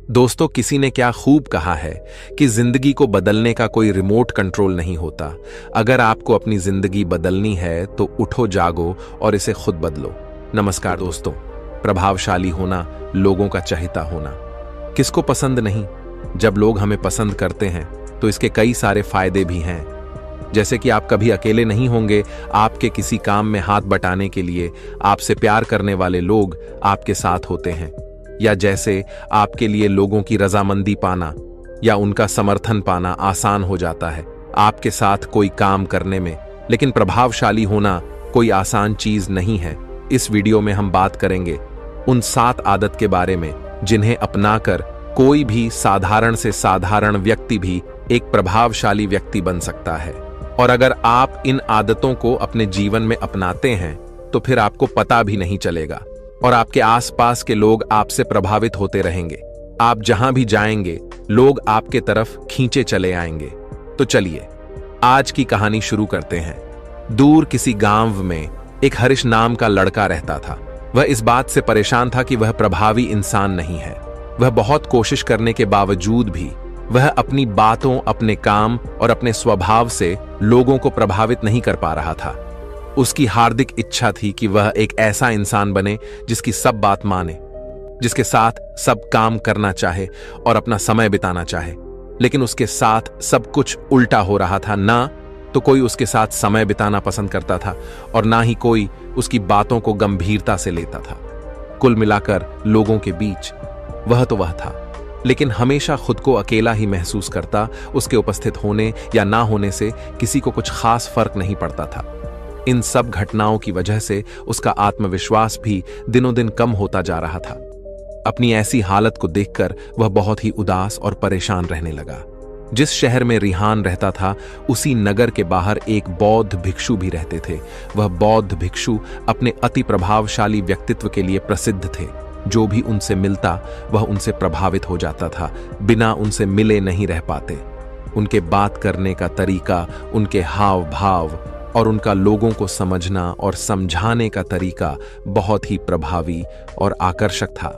दोस्तों, किसी ने क्या खूब कहा है कि जिंदगी को बदलने का कोई रिमोट कंट्रोल नहीं होता। अगर आपको अपनी जिंदगी बदलनी है तो उठो, जागो और इसे खुद बदलो। नमस्कार दोस्तों। प्रभावशाली होना, लोगों का चहेता होना किसको पसंद नहीं। जब लोग हमें पसंद करते हैं तो इसके कई सारे फायदे भी हैं। जैसे कि आप कभी अकेले नहीं होंगे। आपके किसी काम में हाथ बटाने के लिए आपसे प्यार करने वाले लोग आपके साथ होते हैं, या जैसे आपके लिए लोगों की रजामंदी पाना या उनका समर्थन पाना आसान हो जाता है आपके साथ कोई काम करने में। लेकिन प्रभावशाली होना कोई आसान चीज नहीं है। इस वीडियो में हम बात करेंगे उन 7 आदत के बारे में जिन्हें अपनाकर कोई भी साधारण से साधारण व्यक्ति भी एक प्रभावशाली व्यक्ति बन सकता है। और अगर आप इन आदतों को अपने जीवन में अपनाते हैं तो फिर आपको पता भी नहीं चलेगा और आपके आसपास के लोग आपसे प्रभावित होते रहेंगे। आप जहां भी जाएंगे लोग आपके तरफ खींचे चले आएंगे। तो चलिए आज की कहानी शुरू करते हैं। दूर किसी गांव में एक हरीश नाम का लड़का रहता था। वह इस बात से परेशान था कि वह प्रभावी इंसान नहीं है। वह बहुत कोशिश करने के बावजूद भी वह अपनी बातों, अपने काम और अपने स्वभाव से लोगों को प्रभावित नहीं कर पा रहा था। उसकी हार्दिक इच्छा थी कि वह एक ऐसा इंसान बने जिसकी सब बात माने, जिसके साथ सब काम करना चाहे और अपना समय बिताना चाहे। लेकिन उसके साथ सब कुछ उल्टा हो रहा था। ना तो कोई उसके साथ समय बिताना पसंद करता था और ना ही कोई उसकी बातों को गंभीरता से लेता था। कुल मिलाकर लोगों के बीच वह था, लेकिन हमेशा खुद को अकेला ही महसूस करता। उसके उपस्थित होने या ना होने से किसी को कुछ खास फर्क नहीं पड़ता था। इन सब घटनाओं की वजह से उसका आत्मविश्वास भी दिनों दिन कम होता जा रहा था। अपनी ऐसी हालत को देखकर वह बहुत ही उदास और परेशान रहने लगा। जिस शहर में रिहान रहता था उसी नगर के बाहर एक बौद्ध भिक्षु भी रहते थे। वह बौद्ध भिक्षु अपने अति प्रभावशाली व्यक्तित्व के लिए प्रसिद्ध थे। जो भी उनसे मिलता वह उनसे प्रभावित हो जाता था, बिना उनसे मिले नहीं रह पाते। उनके बात करने का तरीका, उनके हाव भाव और उनका लोगों को समझना और समझाने का तरीका बहुत ही प्रभावी और आकर्षक था।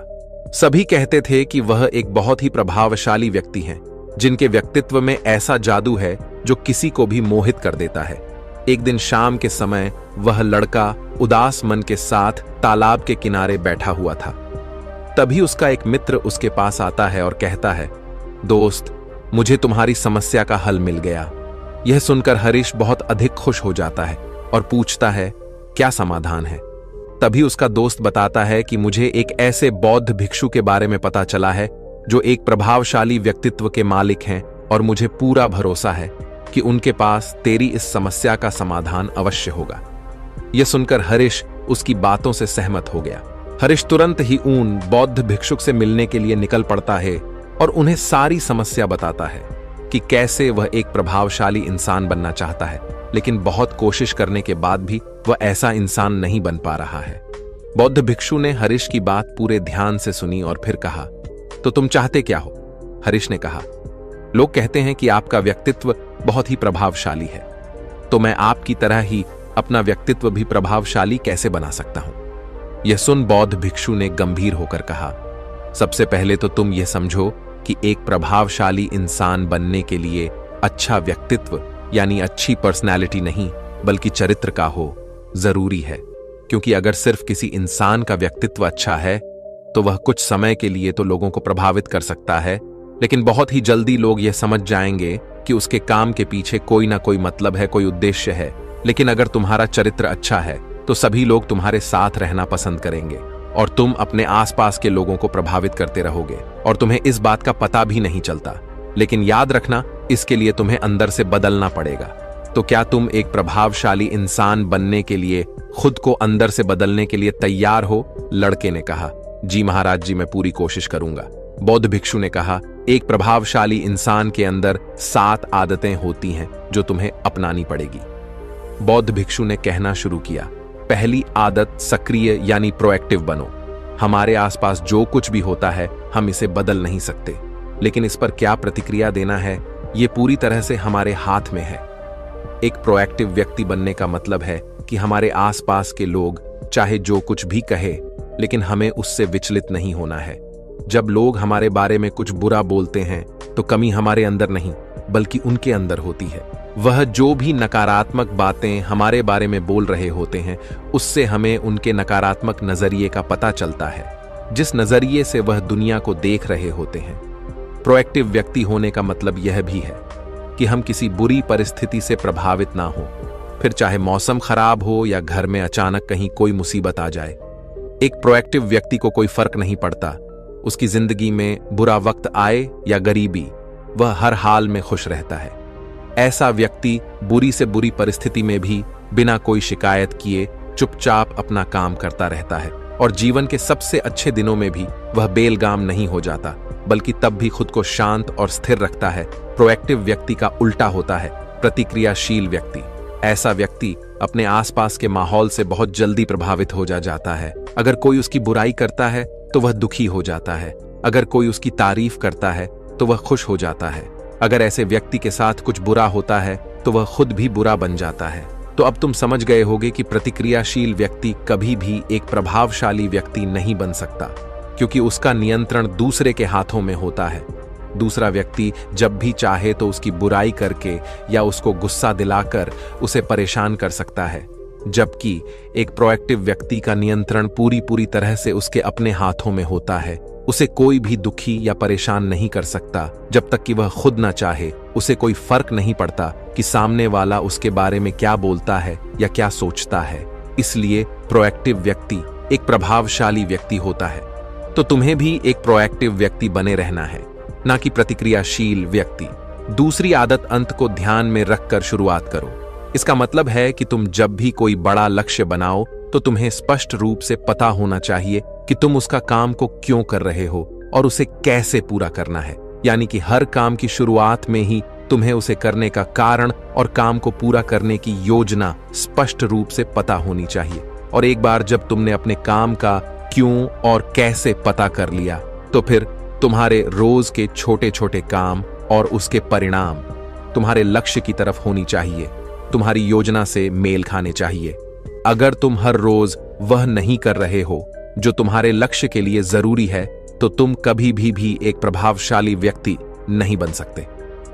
सभी कहते थे कि वह एक बहुत ही प्रभावशाली व्यक्ति हैं, जिनके व्यक्तित्व में ऐसा जादू है जो किसी को भी मोहित कर देता है। एक दिन शाम के समय वह लड़का उदास मन के साथ तालाब के किनारे बैठा हुआ था। तभी उसका एक मित्र उसके पास आता है और कहता है, दोस्त, मुझे तुम्हारी समस्या का हल मिल गया। यह सुनकर हरीश बहुत अधिक खुश हो जाता है और पूछता है, क्या समाधान है? तभी उसका दोस्त बताता है कि मुझे एक ऐसे बौद्ध भिक्षु के बारे में पता चला है जो एक प्रभावशाली व्यक्तित्व के मालिक हैं और मुझे पूरा भरोसा है कि उनके पास तेरी इस समस्या का समाधान अवश्य होगा। यह सुनकर हरीश उसकी बातों से सहमत हो गया। हरीश तुरंत ही उन बौद्ध भिक्षुक से मिलने के लिए निकल पड़ता है और उन्हें सारी समस्या बताता है कि कैसे वह एक प्रभावशाली इंसान बनना चाहता है, लेकिन बहुत कोशिश करने के बाद भी वह ऐसा इंसान नहीं बन पा रहा है। बौद्ध भिक्षु ने हरीश की बात पूरे ध्यान से सुनी और फिर कहा, तो तुम चाहते क्या हो? हरीश ने कहा, लोग कहते हैं कि आपका व्यक्तित्व बहुत ही प्रभावशाली है, तो मैं आपकी तरह ही अपना व्यक्तित्व भी प्रभावशाली कैसे बना सकता हूं? यह सुन बौद्ध भिक्षु ने गंभीर होकर कहा, सबसे पहले तो तुम यह समझो कि एक प्रभावशाली इंसान बनने के लिए अच्छा व्यक्तित्व यानी अच्छी पर्सनैलिटी नहीं बल्कि चरित्र का हो जरूरी है। क्योंकि अगर सिर्फ किसी इंसान का व्यक्तित्व अच्छा है तो वह कुछ समय के लिए तो लोगों को प्रभावित कर सकता है, लेकिन बहुत ही जल्दी लोग यह समझ जाएंगे कि उसके काम के पीछे कोई ना कोई मतलब है, कोई उद्देश्य है। लेकिन अगर तुम्हारा चरित्र अच्छा है तो सभी लोग तुम्हारे साथ रहना पसंद करेंगे और तुम अपने आसपास के लोगों को प्रभावित करते रहोगे और तुम्हें इस बात का पता भी नहीं चलता। लेकिन याद रखना, इसके लिए तुम्हें अंदर से बदलना पड़ेगा। तो क्या तुम एक प्रभावशाली इंसान बनने के लिए खुद को अंदर से बदलने के लिए तैयार हो? लड़के ने कहा, जी महाराज जी, मैं पूरी कोशिश करूंगा। बौद्ध भिक्षु ने कहा, एक प्रभावशाली इंसान के अंदर 7 आदतें होती हैं जो तुम्हें अपनानी पड़ेगी। बौद्ध भिक्षु ने कहना शुरू किया, पहली आदत सक्रिय यानी प्रोएक्टिव बनो। हमारे आसपास जो कुछ भी होता है हम इसे बदल नहीं सकते, लेकिन इस पर क्या प्रतिक्रिया देना है ये पूरी तरह से हमारे हाथ में है। एक प्रोएक्टिव व्यक्ति बनने का मतलब है कि हमारे आसपास के लोग चाहे जो कुछ भी कहे, लेकिन हमें उससे विचलित नहीं होना है। जब लोग हमारे बारे में कुछ बुरा बोलते हैं तो कमी हमारे अंदर नहीं बल्कि उनके अंदर होती है। वह जो भी नकारात्मक बातें हमारे बारे में बोल रहे होते हैं उससे हमें उनके नकारात्मक नजरिए का पता चलता है, जिस नजरिए से वह दुनिया को देख रहे होते हैं। प्रोएक्टिव व्यक्ति होने का मतलब यह भी है कि हम किसी बुरी परिस्थिति से प्रभावित ना हो, फिर चाहे मौसम खराब हो या घर में अचानक कहीं कोई मुसीबत आ जाए। एक प्रोएक्टिव व्यक्ति को कोई फर्क नहीं पड़ता उसकी जिंदगी में बुरा वक्त आए या गरीबी, वह हर हाल में खुश रहता है। ऐसा व्यक्ति बुरी से बुरी परिस्थिति में भी बिना कोई शिकायत किए चुपचाप अपना काम करता रहता है और जीवन के सबसे अच्छे दिनों में भी वह बेलगाम नहीं हो जाता, बल्कि तब भी खुद को शांत और स्थिर रखता है। प्रोएक्टिव व्यक्ति का उल्टा होता है प्रतिक्रियाशील व्यक्ति। ऐसा व्यक्ति अपने आसपास के माहौल से बहुत जल्दी प्रभावित हो जाता है। अगर कोई उसकी बुराई करता है तो वह दुखी हो जाता है, अगर कोई उसकी तारीफ करता है तो वह खुश हो जाता है। अगर ऐसे व्यक्ति के साथ कुछ बुरा होता है तो वह खुद भी बुरा बन जाता है। तो अब तुम समझ गए होगे कि प्रतिक्रियाशील व्यक्ति कभी भी एक प्रभावशाली व्यक्ति नहीं बन सकता, क्योंकि उसका नियंत्रण दूसरे के हाथों में होता है। दूसरा व्यक्ति जब भी चाहे तो उसकी बुराई करके या उसको गुस्सा दिलाकर उसे परेशान कर सकता है, जबकि एक प्रोएक्टिव व्यक्ति का नियंत्रण पूरी तरह से उसके अपने हाथों में होता है। उसे कोई भी दुखी या परेशान नहीं कर सकता जब तक कि वह खुद ना चाहे। उसे कोई फर्क नहीं पड़ता कि सामने वाला उसके बारे में क्या बोलता है या क्या सोचता है। इसलिए प्रोएक्टिव व्यक्ति एक प्रभावशाली व्यक्ति होता है। तो तुम्हें भी एक प्रोएक्टिव व्यक्ति बने रहना है, ना कि प्रतिक्रियाशील व्यक्ति। दूसरी आदत अंत को ध्यान में रखकर शुरुआत करो। इसका मतलब है कि तुम जब भी कोई बड़ा लक्ष्य बनाओ तो तुम्हें स्पष्ट रूप से पता होना चाहिए कि तुम उसका काम को क्यों कर रहे हो और उसे कैसे पूरा करना है। यानी कि हर काम की शुरुआत में ही तुम्हें उसे करने का कारण और काम को पूरा करने की योजना स्पष्ट रूप से पता होनी चाहिए। और एक बार जब तुमने अपने काम का क्यों और कैसे पता कर लिया तो फिर तुम्हारे रोज के छोटे छोटे काम और उसके परिणाम तुम्हारे लक्ष्य की तरफ होनी चाहिए, तुम्हारी योजना से मेल खाने चाहिए। अगर तुम हर रोज वह नहीं कर रहे हो जो तुम्हारे लक्ष्य के लिए जरूरी है तो तुम कभी भी एक प्रभावशाली व्यक्ति नहीं बन सकते।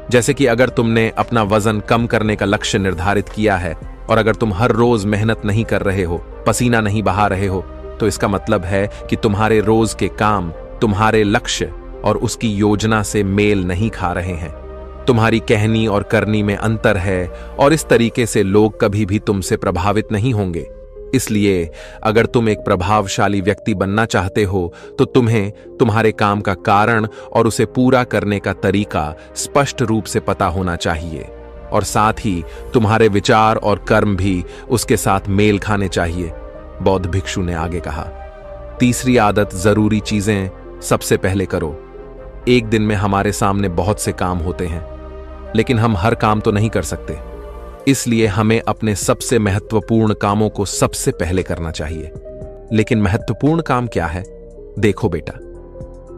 जैसे कि अगर तुमने अपना वजन कम करने का लक्ष्य निर्धारित किया है और अगर तुम हर रोज मेहनत नहीं कर रहे हो, पसीना नहीं बहा रहे हो, तो इसका मतलब है कि तुम्हारे रोज के काम तुम्हारे लक्ष्य और उसकी योजना से मेल नहीं खा रहे हैं। तुम्हारी कहनी और करनी में अंतर है और इस तरीके से लोग कभी भी तुमसे प्रभावित नहीं होंगे। इसलिए अगर तुम एक प्रभावशाली व्यक्ति बनना चाहते हो तो तुम्हें तुम्हारे काम का कारण और उसे पूरा करने का तरीका स्पष्ट रूप से पता होना चाहिए और साथ ही तुम्हारे विचार और कर्म भी उसके साथ मेल खाने चाहिए। बौद्ध भिक्षु ने आगे कहा, तीसरी आदत, जरूरी चीजें सबसे पहले करो। एक दिन में हमारे सामने बहुत से काम होते हैं, लेकिन हम हर काम तो नहीं कर सकते। इसलिए हमें अपने सबसे महत्वपूर्ण कामों को सबसे पहले करना चाहिए। लेकिन महत्वपूर्ण काम क्या है? देखो बेटा,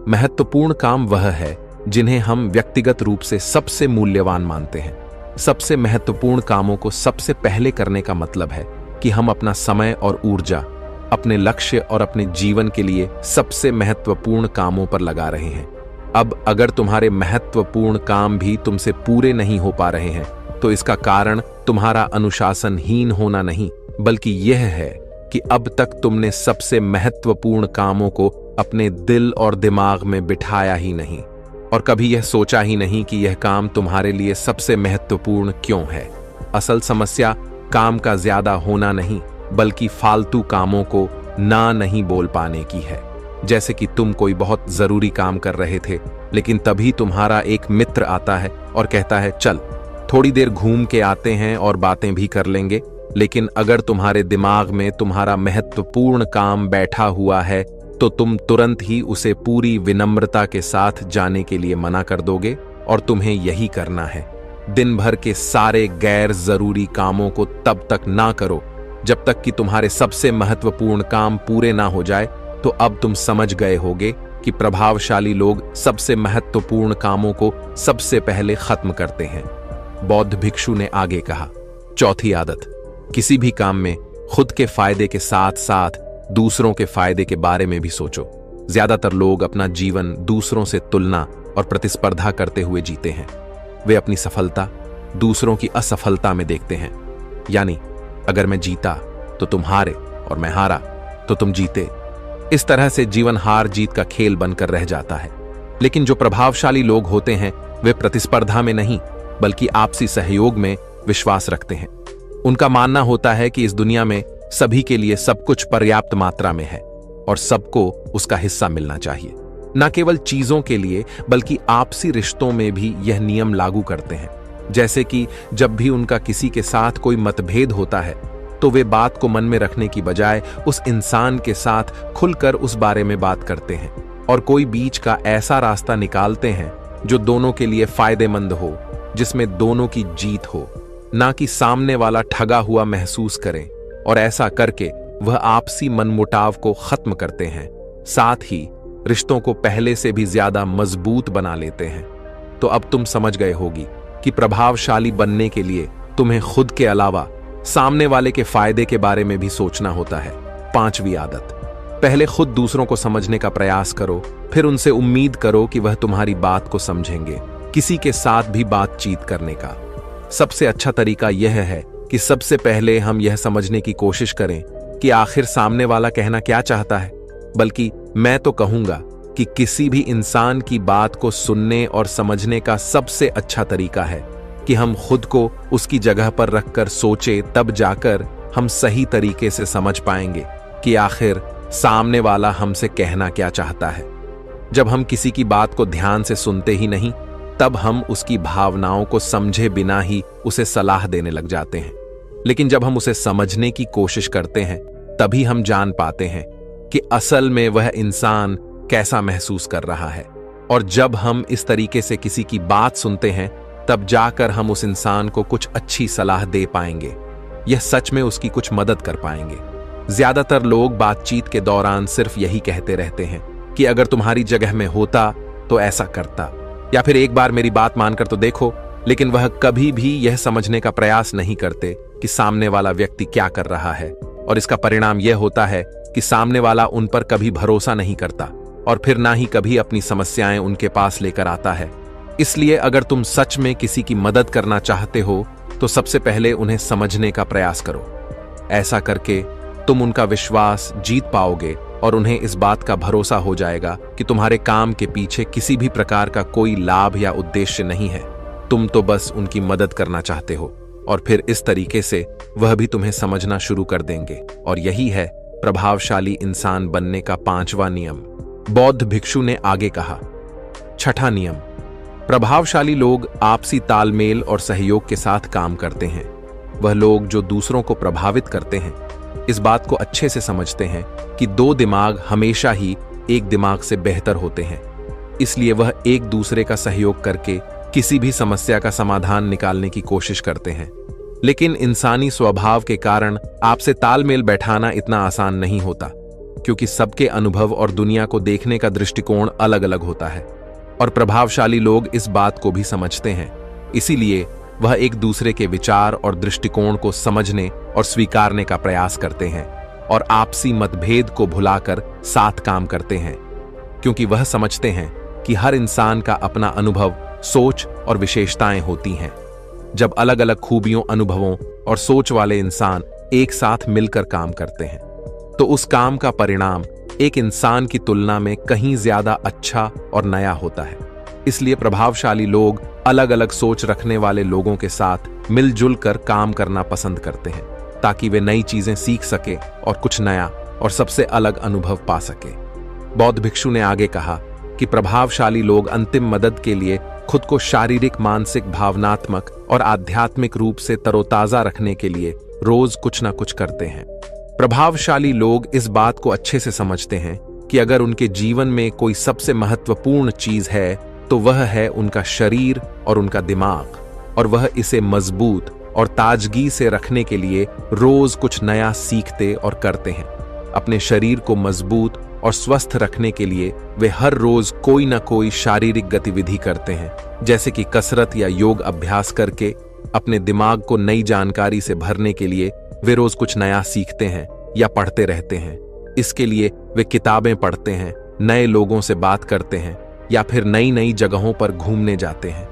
महत्वपूर्ण काम वह है जिन्हें हम व्यक्तिगत रूप से सबसे मूल्यवान मानते हैं। सबसे महत्वपूर्ण कामों को सबसे पहले करने का मतलब है कि हम अपना समय और ऊर्जा अपने लक्ष्य और अपने जीवन के लिए सबसे महत्वपूर्ण कामों पर लगा रहे हैं। अब अगर तुम्हारे महत्वपूर्ण काम भी तुमसे पूरे नहीं हो पा रहे हैं तो इसका कारण तुम्हारा अनुशासनहीन होना नहीं, बल्कि यह है कि अब तक तुमने सबसे महत्वपूर्ण कामों को अपने दिल और दिमाग में बिठाया ही नहीं और कभी यह सोचा ही नहीं कि यह काम तुम्हारे लिए सबसे महत्वपूर्ण क्यों है। असल समस्या काम का ज्यादा होना नहीं, बल्कि फालतू कामों को ना नहीं बोल पाने की है। जैसे कि तुम कोई बहुत जरूरी काम कर रहे थे, लेकिन तभी तुम्हारा एक मित्र आता है और कहता है, चल थोड़ी देर घूम के आते हैं और बातें भी कर लेंगे। लेकिन अगर तुम्हारे दिमाग में तुम्हारा महत्वपूर्ण काम बैठा हुआ है तो तुम तुरंत ही उसे पूरी विनम्रता के साथ जाने के लिए मना कर दोगे और तुम्हें यही करना है। दिन भर के सारे गैर जरूरी कामों को तब तक ना करो जब तक कि तुम्हारे सबसे महत्वपूर्ण काम पूरे ना हो जाए। तो अब तुम समझ गए होगे कि प्रभावशाली लोग सबसे महत्वपूर्ण कामों को सबसे पहले खत्म करते हैं। बौद्ध भिक्षु ने आगे कहा, चौथी आदत, किसी भी काम में खुद के फायदे के साथ साथ दूसरों के फायदे के बारे में भी सोचो। ज्यादातर लोग अपना जीवन दूसरों से तुलना और प्रतिस्पर्धा करते हुए जीते हैं। वे अपनी सफलता दूसरों की असफलता में देखते हैं। यानी अगर मैं जीता तो तुम हारे और मैं हारा तो तुम जीते। इस तरह से जीवन हार जीत का खेल बनकर रह जाता है। लेकिन जो प्रभावशाली लोग होते हैं वे प्रतिस्पर्धा में नहीं बल्कि आपसी सहयोग में विश्वास रखते हैं। उनका मानना होता है कि इस दुनिया में सभी के लिए सब कुछ पर्याप्त मात्रा में है और सबको उसका हिस्सा मिलना चाहिए। न केवल चीजों के लिए बल्कि आपसी रिश्तों में भी यह नियम लागू करते हैं। जैसे कि जब भी उनका किसी के साथ कोई मतभेद होता है तो वे बात को मन में रखने की बजाय उस इंसान के साथ खुलकर उस बारे में बात करते हैं और कोई बीच का ऐसा रास्ता निकालते हैं जो दोनों के लिए फायदेमंद हो, जिसमें दोनों की जीत हो, ना कि सामने वाला ठगा हुआ महसूस करे। और ऐसा करके वह आपसी मनमुटाव को खत्म करते हैं, साथ ही रिश्तों को पहले से भी ज्यादा मजबूत बना लेते हैं। तो अब तुम समझ गए होगी कि प्रभावशाली बनने के लिए तुम्हें खुद के अलावा सामने वाले के फायदे के बारे में भी सोचना होता है। 5वीं आदत, पहले खुद दूसरों को समझने का प्रयास करो, फिर उनसे उम्मीद करो कि वह तुम्हारी बात को समझेंगे। किसी के साथ भी बातचीत करने का सबसे अच्छा तरीका यह है कि सबसे पहले हम यह समझने की कोशिश करें कि आखिर सामने वाला कहना क्या चाहता है। बल्कि मैं तो कहूंगा कि किसी भी इंसान की बात को सुनने और समझने का सबसे अच्छा तरीका है कि हम खुद को उसकी जगह पर रखकर सोचें, तब जाकर हम सही तरीके से समझ पाएंगे कि आखिर सामने वाला हमसे कहना क्या चाहता है। जब हम किसी की बात को ध्यान से सुनते ही नहीं, तब हम उसकी भावनाओं को समझे बिना ही उसे सलाह देने लग जाते हैं। लेकिन जब हम उसे समझने की कोशिश करते हैं, तभी हम जान पाते हैं कि असल में वह इंसान कैसा महसूस कर रहा है। और जब हम इस तरीके से किसी की बात सुनते हैं, तब जाकर हम उस इंसान को कुछ अच्छी सलाह दे पाएंगे। यह सच में उसकी कुछ मदद कर पाएंगे। ज्यादातर लोग बातचीत के दौरान सिर्फ यही कहते रहते हैं कि अगर तुम्हारी जगह में होता तो ऐसा करता, या फिर एक बार मेरी बात मानकर तो देखो। लेकिन वह कभी भी यह समझने का प्रयास नहीं करते कि सामने वाला व्यक्ति क्या कर रहा है। और इसका परिणाम यह होता है कि सामने वाला उन पर कभी भरोसा नहीं करता और फिर ना ही कभी अपनी समस्याएं उनके पास लेकर आता है। इसलिए अगर तुम सच में किसी की मदद करना चाहते हो तो सबसे पहले उन्हें समझने का प्रयास करो। ऐसा करके तुम उनका विश्वास जीत पाओगे और उन्हें इस बात का भरोसा हो जाएगा कि तुम्हारे काम के पीछे किसी भी प्रकार का कोई लाभ या उद्देश्य नहीं है। तुम तो बस उनकी मदद करना चाहते हो और फिर इस तरीके से वह भी तुम्हें समझना शुरू कर देंगे। और यही है प्रभावशाली इंसान बनने का 5वां नियम। बौद्ध भिक्षु ने आगे कहा, 6ठा नियम, प्रभावशाली लोग आपसी तालमेल और सहयोग के साथ काम करते हैं। वह लोग जो दूसरों को प्रभावित करते हैं इस बात को अच्छे से समझते हैं कि 2 दिमाग हमेशा ही एक दिमाग से बेहतर होते हैं। इसलिए वह एक दूसरे का सहयोग करके किसी भी समस्या का समाधान निकालने की कोशिश करते हैं। लेकिन इंसानी स्वभाव के कारण आपसे तालमेल बैठाना इतना आसान नहीं होता, क्योंकि सबके अनुभव और दुनिया को देखने का दृष्टिकोण अलग अलग होता है। और प्रभावशाली लोग इस बात को भी समझते हैं। इसीलिए वह एक दूसरे के विचार और दृष्टिकोण को समझने और स्वीकारने का प्रयास करते हैं और आपसी मतभेद को भुलाकर साथ काम करते हैं, क्योंकि वह समझते हैं कि हर इंसान का अपना अनुभव, सोच और विशेषताएं होती हैं। जब अलग अलग खूबियों, अनुभवों और सोच वाले इंसान एक साथ मिलकर काम करते हैं तो उस काम का परिणाम एक इंसान की तुलना में कहीं ज्यादा अच्छा और नया होता है। इसलिए प्रभावशाली लोग अलग अलग सोच रखने वाले लोगों के साथ मिलजुल कर काम करना पसंद करते हैं, ताकि वे नई चीजें सीख सके और कुछ नया और सबसे अलग अनुभव पा सके। बौद्ध भिक्षु ने आगे कहा कि प्रभावशाली लोग अंतिम मदद के लिए खुद को शारीरिक, मानसिक, भावनात्मक और आध्यात्मिक रूप से तरोताजा रखने के लिए रोज कुछ ना कुछ करते हैं। प्रभावशाली लोग इस बात को अच्छे से समझते हैं कि अगर उनके जीवन में कोई सबसे महत्वपूर्ण चीज है तो वह है उनका शरीर और उनका दिमाग, और वह इसे मजबूत और ताजगी से रखने के लिए रोज कुछ नया सीखते और करते हैं। अपने शरीर को मजबूत और स्वस्थ रखने के लिए वे हर रोज कोई ना कोई शारीरिक गतिविधि करते हैं, जैसे कि कसरत या योग अभ्यास करके। अपने दिमाग को नई जानकारी से भरने के लिए वे रोज कुछ नया सीखते हैं या पढ़ते रहते हैं। इसके लिए वे किताबें पढ़ते हैं, नए लोगों से बात करते हैं या फिर नई नई जगहों पर घूमने जाते हैं।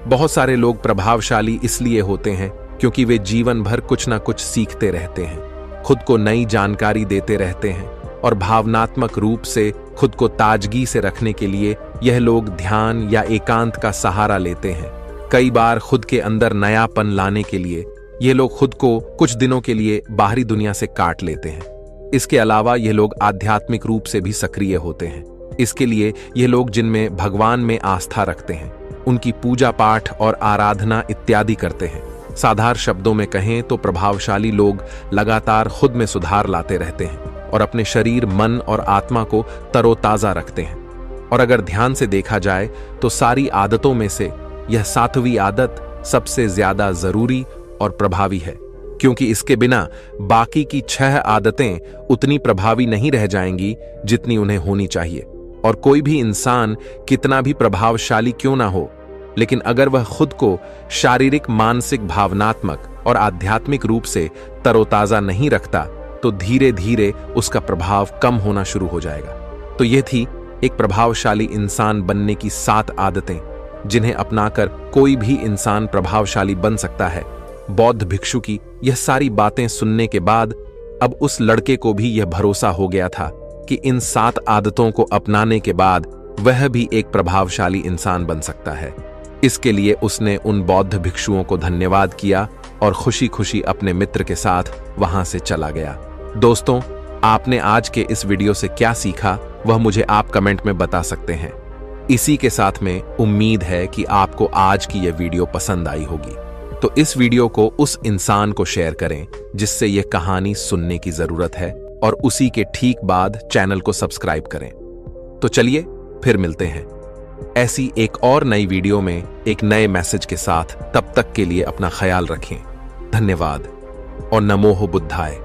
बहुत सारे लोग प्रभावशाली इसलिए होते हैं क्योंकि वे जीवन भर कुछ ना कुछ सीखते रहते हैं, खुद को नई जानकारी देते रहते हैं और भावनात्मक रूप से खुद को ताजगी से रखने के लिए यह लोग ध्यान या एकांत का सहारा लेते हैं। कई बार खुद के अंदर नयापन लाने के लिए ये लोग खुद को कुछ दिनों के लिए बाहरी दुनिया से काट लेते हैं। इसके अलावा ये लोग आध्यात्मिक रूप से भी सक्रिय होते हैं। इसके लिए ये लोग जिनमें भगवान में आस्था रखते हैं, उनकी पूजा पाठ और आराधना इत्यादि करते हैं। साधारण शब्दों में कहें तो प्रभावशाली लोग लगातार खुद में सुधार लाते रहते हैं और अपने शरीर, मन और आत्मा को तरोताजा रखते हैं। और अगर ध्यान से देखा जाए तो सारी आदतों में से यह 7वीं आदत सबसे ज्यादा जरूरी और प्रभावी है, क्योंकि इसके बिना बाकी की 6 आदतें उतनी प्रभावी नहीं रह जाएंगी जितनी उन्हें होनी चाहिए। और कोई भी इंसान कितना भी प्रभावशाली क्यों ना हो, लेकिन अगर वह खुद को शारीरिक, मानसिक, भावनात्मक और आध्यात्मिक रूप से तरोताजा नहीं रखता तो धीरे धीरे उसका प्रभाव कम होना शुरू हो जाएगा। तो यह थी एक प्रभावशाली इंसान बनने की 7 आदतें, जिन्हें अपनाकर कोई भी इंसान प्रभावशाली बन सकता है। बौद्ध भिक्षु की यह सारी बातें सुनने के बाद अब उस लड़के को भी यह भरोसा हो गया था कि इन 7 आदतों को अपनाने के बाद वह भी एक प्रभावशाली इंसान बन सकता है। इसके लिए उसने उन बौद्ध भिक्षुओं को धन्यवाद किया और खुशी खुशी अपने मित्र के साथ वहां से चला गया। दोस्तों, आपने आज के इस वीडियो से क्या सीखा वह मुझे आप कमेंट में बता सकते हैं। इसी के साथ में उम्मीद है कि आपको आज की यह वीडियो पसंद आई होगी। तो इस वीडियो को उस इंसान को शेयर करें जिससे यह कहानी सुनने की जरूरत है, और उसी के ठीक बाद चैनल को सब्सक्राइब करें। तो चलिए फिर मिलते हैं ऐसी एक और नई वीडियो में एक नए मैसेज के साथ। तब तक के लिए अपना ख्याल रखें। धन्यवाद और नमो बुद्धाय।